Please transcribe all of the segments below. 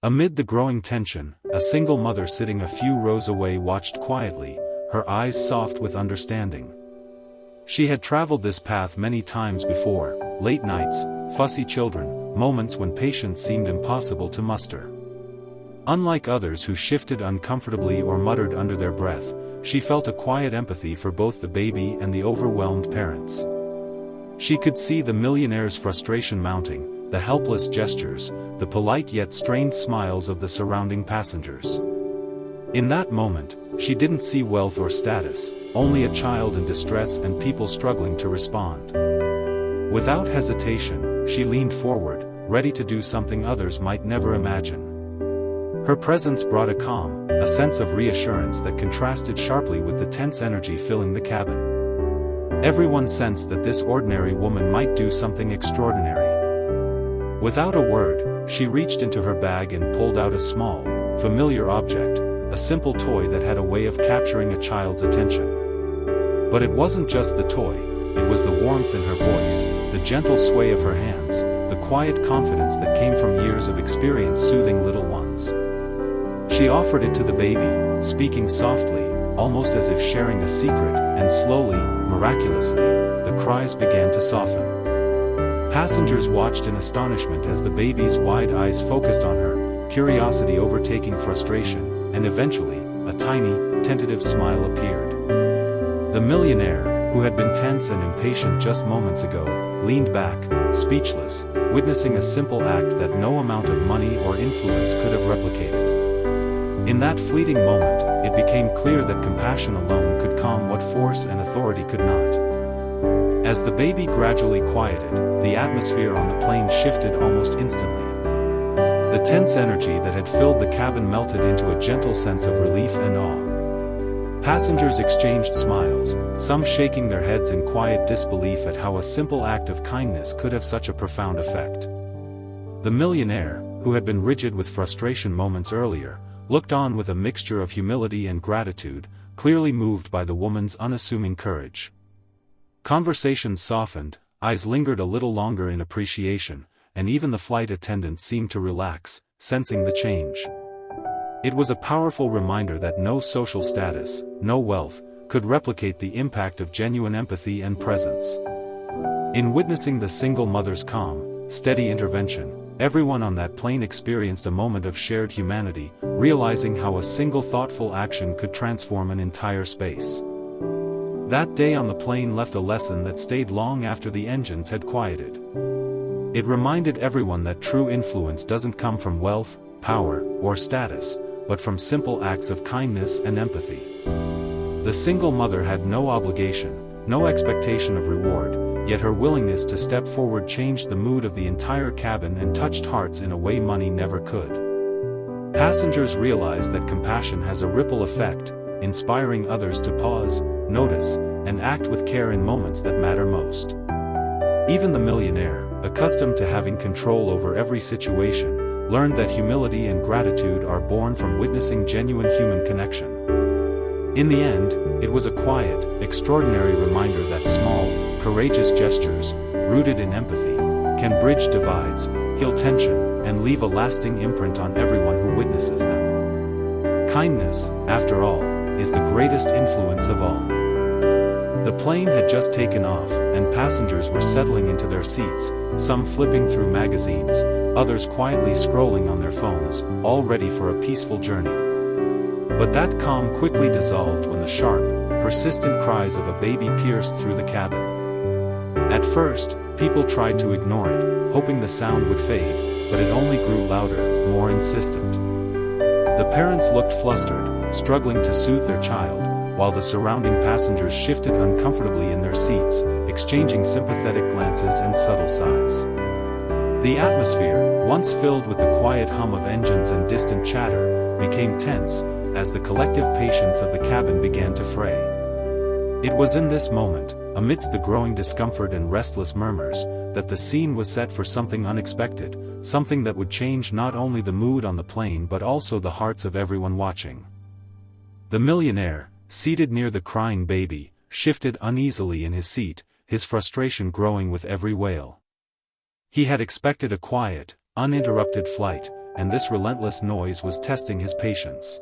Amid the growing tension, a single mother sitting a few rows away watched quietly, her eyes soft with understanding. She had traveled this path many times before: late nights, fussy children, moments when patience seemed impossible to muster. Unlike others who shifted uncomfortably or muttered under their breath, she felt a quiet empathy for both the baby and the overwhelmed parents. She could see the millionaire's frustration mounting, the helpless gestures, the polite yet strained smiles of the surrounding passengers. In that moment, she didn't see wealth or status, only a child in distress and people struggling to respond. Without hesitation, she leaned forward, ready to do something others might never imagine. Her presence brought a calm, a sense of reassurance that contrasted sharply with the tense energy filling the cabin. Everyone sensed that this ordinary woman might do something extraordinary. Without a word, she reached into her bag and pulled out a small, familiar object, a simple toy that had a way of capturing a child's attention. But it wasn't just the toy, it was the warmth in her voice, the gentle sway of her hands, the quiet confidence that came from years of experience soothing little ones. She offered it to the baby, speaking softly, almost as if sharing a secret, and slowly, miraculously, the cries began to soften. Passengers watched in astonishment as the baby's wide eyes focused on her, curiosity overtaking frustration, and eventually, a tiny, tentative smile appeared. The millionaire, who had been tense and impatient just moments ago, leaned back, speechless, witnessing a simple act that no amount of money or influence could have replicated. In that fleeting moment, it became clear that compassion alone could calm what force and authority could not. As the baby gradually quieted, the atmosphere on the plane shifted almost instantly. The tense energy that had filled the cabin melted into a gentle sense of relief and awe. Passengers exchanged smiles, some shaking their heads in quiet disbelief at how a simple act of kindness could have such a profound effect. The millionaire, who had been rigid with frustration moments earlier, looked on with a mixture of humility and gratitude, clearly moved by the woman's unassuming courage. Conversations softened, eyes lingered a little longer in appreciation, and even the flight attendants seemed to relax, sensing the change. It was a powerful reminder that no social status, no wealth, could replicate the impact of genuine empathy and presence. In witnessing the single mother's calm, steady intervention, everyone on that plane experienced a moment of shared humanity, realizing how a single thoughtful action could transform an entire space. That day on the plane left a lesson that stayed long after the engines had quieted. It reminded everyone that true influence doesn't come from wealth, power, or status, but from simple acts of kindness and empathy. The single mother had no obligation, no expectation of reward, yet her willingness to step forward changed the mood of the entire cabin and touched hearts in a way money never could. Passengers realized that compassion has a ripple effect, inspiring others to pause, notice, and act with care in moments that matter most. Even the millionaire, accustomed to having control over every situation, learned that humility and gratitude are born from witnessing genuine human connection. In the end, it was a quiet, extraordinary reminder that small, courageous gestures, rooted in empathy, can bridge divides, heal tension, and leave a lasting imprint on everyone who witnesses them. Kindness, after all, is the greatest influence of all. The plane had just taken off, and passengers were settling into their seats, some flipping through magazines, others quietly scrolling on their phones, all ready for a peaceful journey. But that calm quickly dissolved when the sharp, persistent cries of a baby pierced through the cabin. At first, people tried to ignore it, hoping the sound would fade, but it only grew louder, more insistent. The parents looked flustered, struggling to soothe their child, while the surrounding passengers shifted uncomfortably in their seats, exchanging sympathetic glances and subtle sighs. The atmosphere, once filled with the quiet hum of engines and distant chatter, became tense, as the collective patience of the cabin began to fray. It was in this moment, amidst the growing discomfort and restless murmurs, that the scene was set for something unexpected, something that would change not only the mood on the plane but also the hearts of everyone watching. The millionaire, seated near the crying baby, shifted uneasily in his seat, his frustration growing with every wail. He had expected a quiet, uninterrupted flight, and this relentless noise was testing his patience.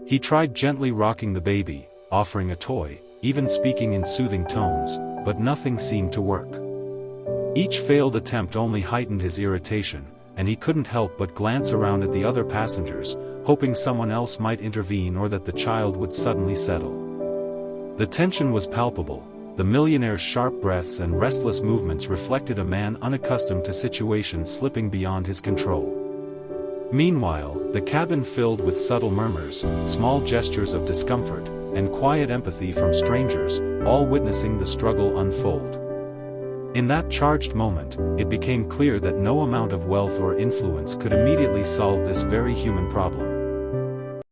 He tried gently rocking the baby, offering a toy, even speaking in soothing tones, but nothing seemed to work. Each failed attempt only heightened his irritation, and he couldn't help but glance around at the other passengers, hoping someone else might intervene or that the child would suddenly settle. The tension was palpable. The millionaire's sharp breaths and restless movements reflected a man unaccustomed to situations slipping beyond his control. Meanwhile, the cabin filled with subtle murmurs, small gestures of discomfort, and quiet empathy from strangers, all witnessing the struggle unfold. In that charged moment, it became clear that no amount of wealth or influence could immediately solve this very human problem.